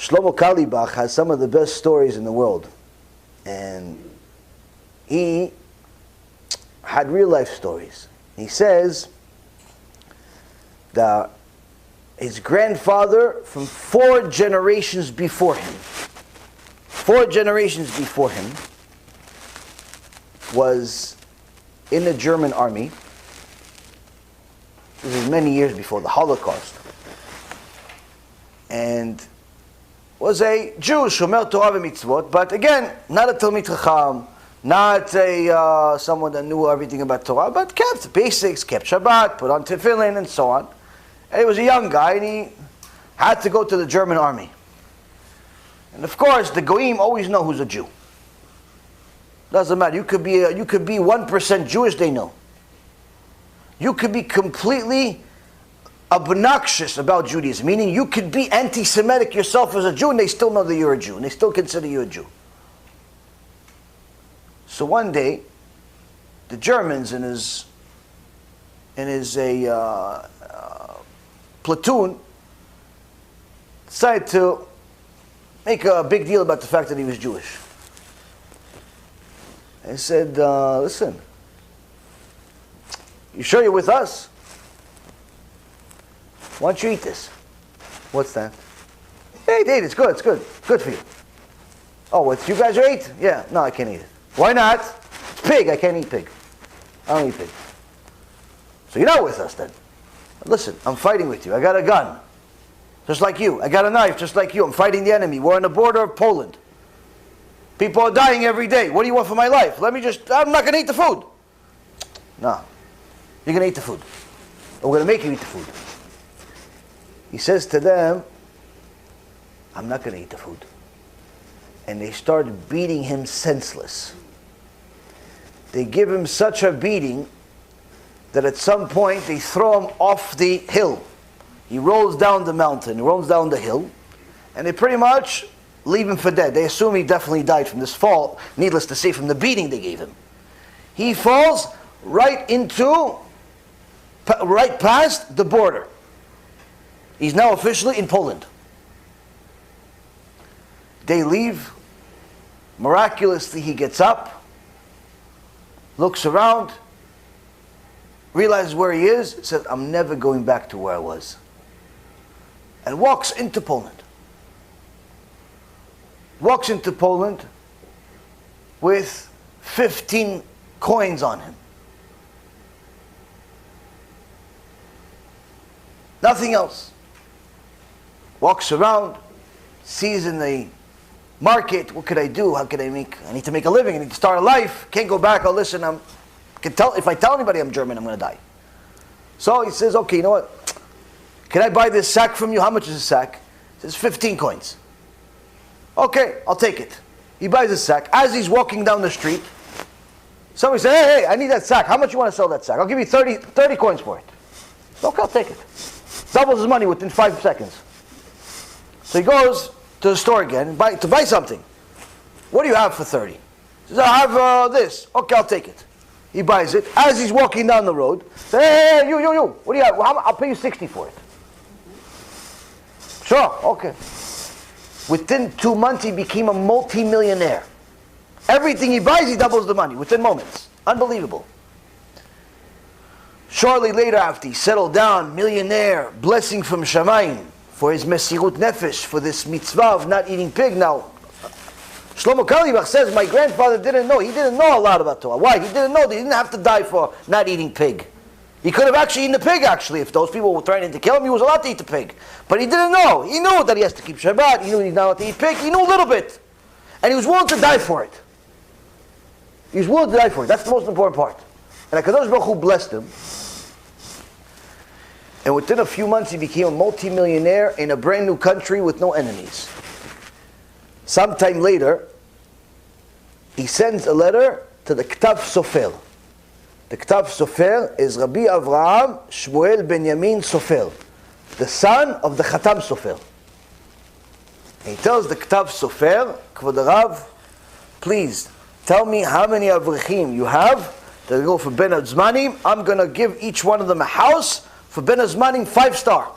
Shlomo Carlebach has some of the best stories in the world. And he had real life stories. He says that his grandfather from 4 generations before him, was in the German army. This is many years before the Holocaust. And was a Jew, Shomer Torah v'mitzvot, but again, not a Talmid Chacham, not a someone that knew everything about Torah, but kept basics, kept Shabbat, put on tefillin, and so on. And he was a young guy, and he had to go to the German army. And of course, the Goyim always know who's a Jew. Doesn't matter. You could be 1% Jewish, they know. You could be completely obnoxious about Judaism, meaning you could be anti-Semitic yourself as a Jew, and they still know that you're a Jew, and they still consider you a Jew. So one day, the Germans in his platoon decided to make a big deal about the fact that he was Jewish. They said, listen, you sure you're with us? Why don't you eat this? What's that? Hey, eat, it's good, good for you. Oh, what, you guys are ate? Yeah, no, I can't eat it. Why not? It's pig, I can't eat pig. I don't eat pig. So you're not with us then. Listen, I'm fighting with you. I got a gun, just like you. I got a knife, just like you. I'm fighting the enemy. We're on the border of Poland. People are dying every day. What do you want for my life? I'm not going to eat the food. No. You're going to eat the food. Or we're going to make you eat the food. He says to them, I'm not going to eat the food. And they start beating him senseless. They give him such a beating that at some point they throw him off the hill. He rolls down the mountain, he rolls down the hill, and they pretty much leave him for dead. They assume he definitely died from this fall, needless to say, from the beating they gave him. He falls right past the border. He's now officially in Poland. They leave. Miraculously, he gets up, looks around, realizes where he is, says, I'm never going back to where I was. And walks into Poland. Walks into Poland with 15 coins on him. Nothing else. Walks around, sees in the market, what could I do? How could I need to make a living, I need to start a life. Can't go back, oh listen, if I tell anybody I'm German, I'm going to die. So he says, okay, you know what? Can I buy this sack from you? How much is a sack? He says, 15 coins. Okay, I'll take it. He buys a sack. As he's walking down the street, somebody says, hey, I need that sack. How much you want to sell that sack? I'll give you 30 coins for it. Okay, I'll take it. Doubles his money within 5 seconds. So he goes to the store again to buy something. What do you have for 30? He says, I have this. Okay, I'll take it. He buys it. As he's walking down the road, says, hey, you. What do you have? Well, I'll pay you 60 for it. Sure, okay. Within 2 months, he became a multimillionaire. Everything he buys, he doubles the money within moments. Unbelievable. Shortly later, after he settled down, millionaire, blessing from Shamayim for his mesirut nefesh, for this mitzvah of not eating pig. Now, Shlomo Carlebach says, my grandfather didn't know. He didn't know a lot about Torah. Why? He didn't know that he didn't have to die for not eating pig. He could have actually eaten the pig, actually. If those people were trying to kill him, he was allowed to eat the pig. But he didn't know. He knew that he has to keep Shabbat. He knew he's not allowed to eat pig. He knew a little bit. And he was willing to die for it. He was willing to die for it. That's the most important part. And HaKadosh Baruch Hu blessed him. And within a few months, he became a multimillionaire in a brand new country with no enemies. Sometime later, he sends a letter to the Ktav Sofer. The Ktav Sofer is Rabbi Avraham Shmuel Benyamin Sofer, the son of the Khatam Sofer. And he tells the Ktav Sofer, Kvod Rav, please tell me how many Avrechim you have. They'll go for Ben Azmanim. I'm going to give each one of them a house for Ben Azmanim 5-star.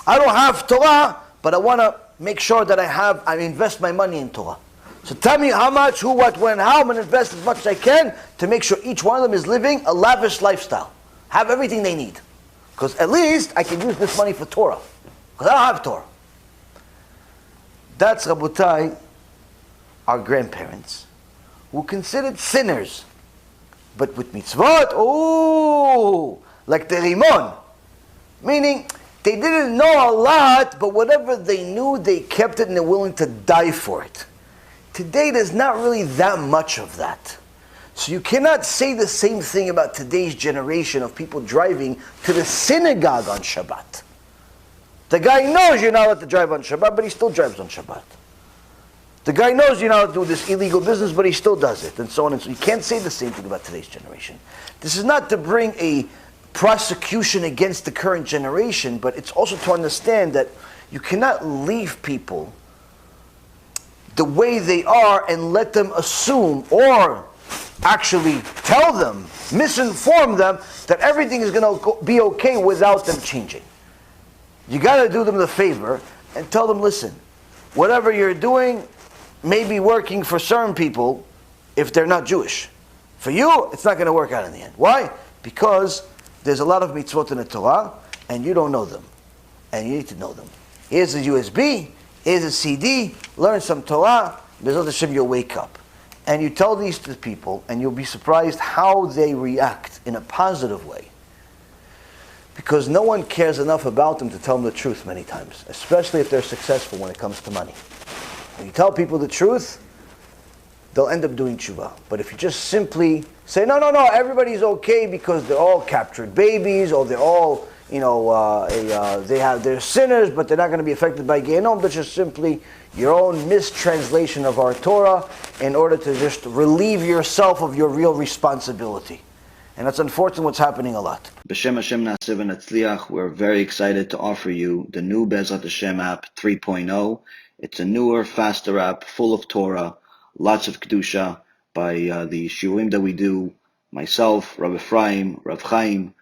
I don't have Torah, but I want to make sure that I invest my money in Torah. So tell me how much, who, what, when, how. I'm going to invest as much as I can to make sure each one of them is living a lavish lifestyle. Have everything they need. Because at least I can use this money for Torah. Because I don't have Torah. That's, Rabotai, our grandparents, who considered sinners. But with mitzvot, like the Rimon. Meaning, they didn't know a lot, but whatever they knew, they kept it and they're willing to die for it. Today, there's not really that much of that. So you cannot say the same thing about today's generation of people driving to the synagogue on Shabbat. The guy knows you're not allowed to drive on Shabbat, but he still drives on Shabbat. The guy knows you're not allowed to do this illegal business, but he still does it, and so on and so on. You can't say the same thing about today's generation. This is not to bring a prosecution against the current generation, but it's also to understand that you cannot leave people the way they are and let them assume or actually tell them, misinform them that everything is going to be okay without them changing. You got to do them the favor and tell them, listen, whatever you're doing may be working for certain people if they're not Jewish. For you, it's not going to work out in the end. Why? Because there's a lot of mitzvot in the Torah and you don't know them. And you need to know them. Here's a USB, here's a CD, learn some Torah, B'ezrat Hashem, you'll wake up. And you tell these to people, and you'll be surprised how they react in a positive way. Because no one cares enough about them to tell them the truth many times, especially if they're successful when it comes to money. When you tell people the truth, they'll end up doing TeShuva. But if you just simply say, no, everybody's okay because they're all captured babies, or they're all, they're sinners, but they're not going to be affected by Gehinnom, that's just simply your own mistranslation of our Torah in order to just relieve yourself of your real responsibility. And that's unfortunately what's happening a lot. B'Shem Hashem Na'aseh v'Natzliach, we're very excited to offer you the new B'ezrat Hashem app 3.0. It's a newer, faster app, full of Torah, lots of Kedusha by the Shiurim that we do, myself, Rabbi Ephraim, Rav Chaim,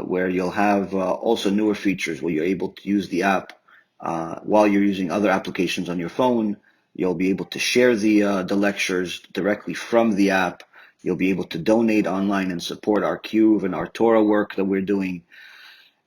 where you'll have also newer features where you're able to use the app while you're using other applications on your phone. You'll be able to share the lectures directly from the app. You'll be able to donate online and support our Kiruv and our Torah work that we're doing.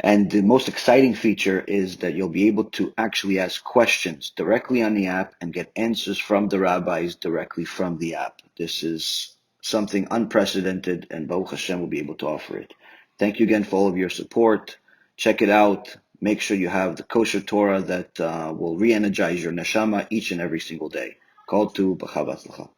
And the most exciting feature is that you'll be able to actually ask questions directly on the app and get answers from the rabbis directly from the app. This is something unprecedented, and Baruch Hashem will be able to offer it. Thank you again for all of your support. Check it out. Make sure you have the kosher Torah that will re-energize your neshama each and every single day. Kol tu b'chava tzlacha.